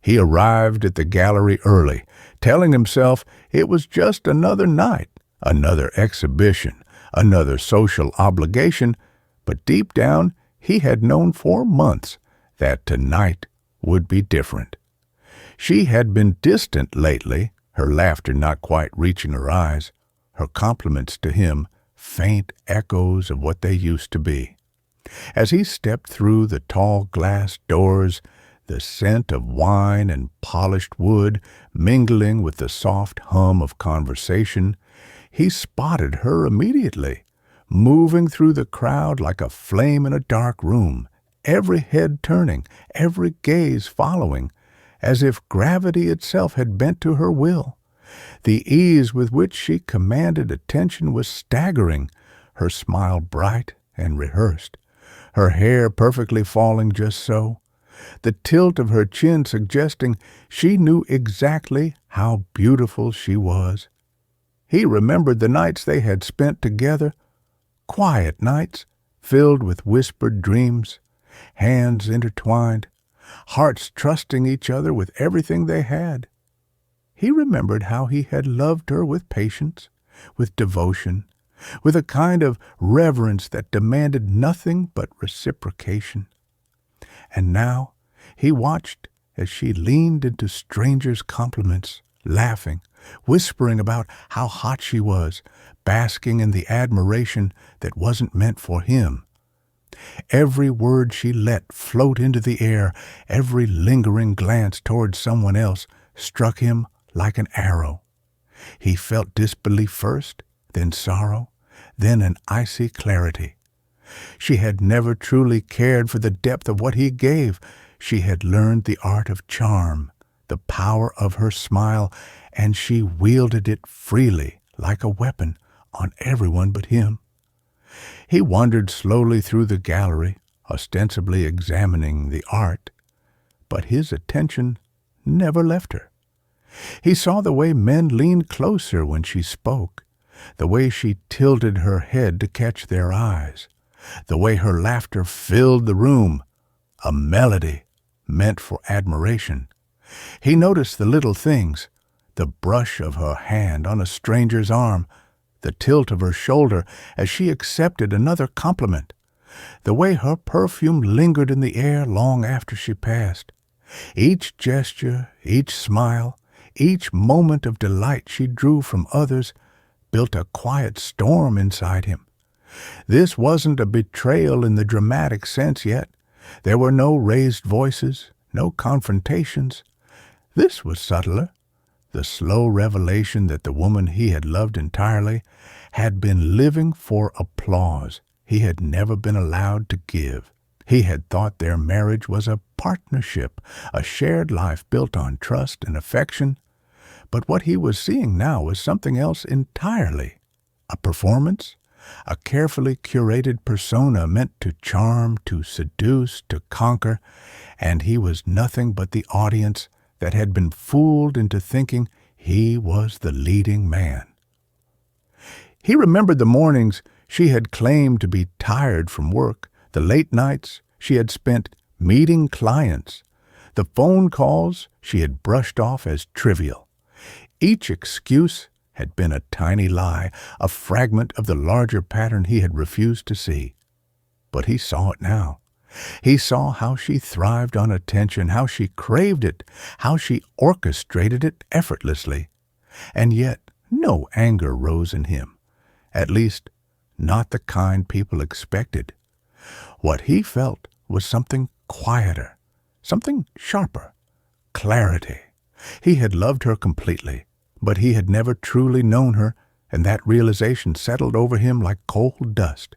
He arrived at the gallery early, telling himself it was just another night, another exhibition, another social obligation, but deep down he had known for months that tonight would be different. She had been distant lately, her laughter not quite reaching her eyes, her compliments to him faint echoes of what they used to be. As he stepped through the tall glass doors, the scent of wine and polished wood mingling with the soft hum of conversation, he spotted her immediately, moving through the crowd like a flame in a dark room, every head turning, every gaze following, as if gravity itself had bent to her will. The ease with which she commanded attention was staggering, her smile bright and rehearsed, her hair perfectly falling just so, the tilt of her chin suggesting she knew exactly how beautiful she was. He remembered the nights they had spent together, quiet nights filled with whispered dreams, hands intertwined, hearts trusting each other with everything they had. He remembered how he had loved her with patience, with devotion, with a kind of reverence that demanded nothing but reciprocation. And now he watched as she leaned into strangers' compliments, laughing, whispering about how hot she was, basking in the admiration that wasn't meant for him. Every word she let float into the air, every lingering glance toward someone else struck him like an arrow. He felt disbelief first, then sorrow, then an icy clarity. She had never truly cared for the depth of what he gave. She had learned the art of charm, the power of her smile, and she wielded it freely, like a weapon, on everyone but him. He wandered slowly through the gallery, ostensibly examining the art, but his attention never left her. He saw the way men leaned closer when she spoke, the way she tilted her head to catch their eyes, the way her laughter filled the room, a melody meant for admiration. He noticed the little things, the brush of her hand on a stranger's arm, the tilt of her shoulder as she accepted another compliment, the way her perfume lingered in the air long after she passed. Each gesture, each smile, each moment of delight she drew from others built a quiet storm inside him. This wasn't a betrayal in the dramatic sense yet. There were no raised voices, no confrontations. This was subtler, the slow revelation that the woman he had loved entirely had been living for applause he had never been allowed to give. He had thought their marriage was a partnership, a shared life built on trust and affection. But what he was seeing now was something else entirely. A performance, a carefully curated persona meant to charm, to seduce, to conquer, and he was nothing but the audience that had been fooled into thinking he was the leading man. He remembered the mornings she had claimed to be tired from work, the late nights she had spent meeting clients, the phone calls she had brushed off as trivial. Each excuse had been a tiny lie, a fragment of the larger pattern he had refused to see. But he saw it now. He saw how she thrived on attention, how she craved it, how she orchestrated it effortlessly. And yet no anger rose in him, at least not the kind people expected. What he felt was something quieter, something sharper, clarity. He had loved her completely, but he had never truly known her, and that realization settled over him like cold dust.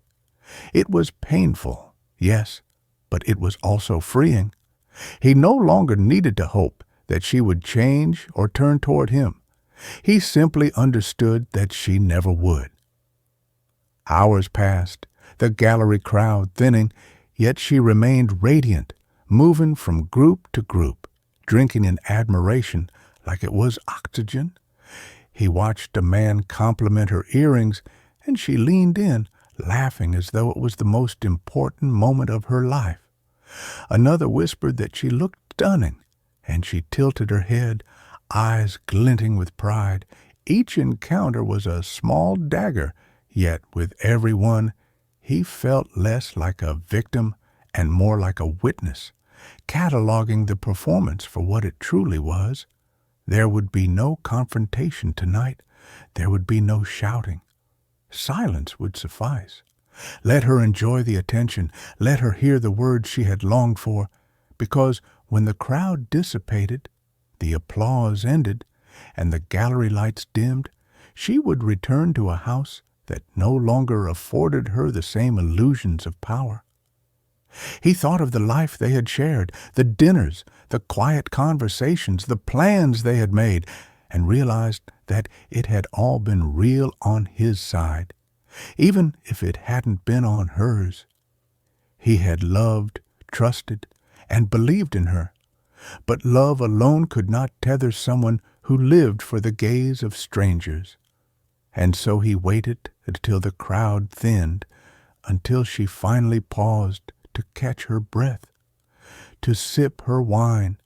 It was painful, yes, but it was also freeing. He no longer needed to hope that she would change or turn toward him. He simply understood that she never would. Hours passed, the gallery crowd thinning, yet she remained radiant, moving from group to group, drinking in admiration like it was oxygen. He watched a man compliment her earrings, and she leaned in, laughing as though it was the most important moment of her life. Another whispered that she looked stunning, and she tilted her head, eyes glinting with pride. Each encounter was a small dagger, yet with every one he felt less like a victim and more like a witness, cataloging the performance for what it truly was. There would be no confrontation tonight. There would be no shouting. Silence would suffice. Let her enjoy the attention. Let her hear the words she had longed for, because when the crowd dissipated, the applause ended, and the gallery lights dimmed, she would return to a house that no longer afforded her the same illusions of power. He thought of the life they had shared, the dinners, the quiet conversations, the plans they had made, and realized that it had all been real on his side, even if it hadn't been on hers. He had loved, trusted, and believed in her, but love alone could not tether someone who lived for the gaze of strangers. And so he waited until the crowd thinned, until she finally paused to catch her breath, to sip her wine,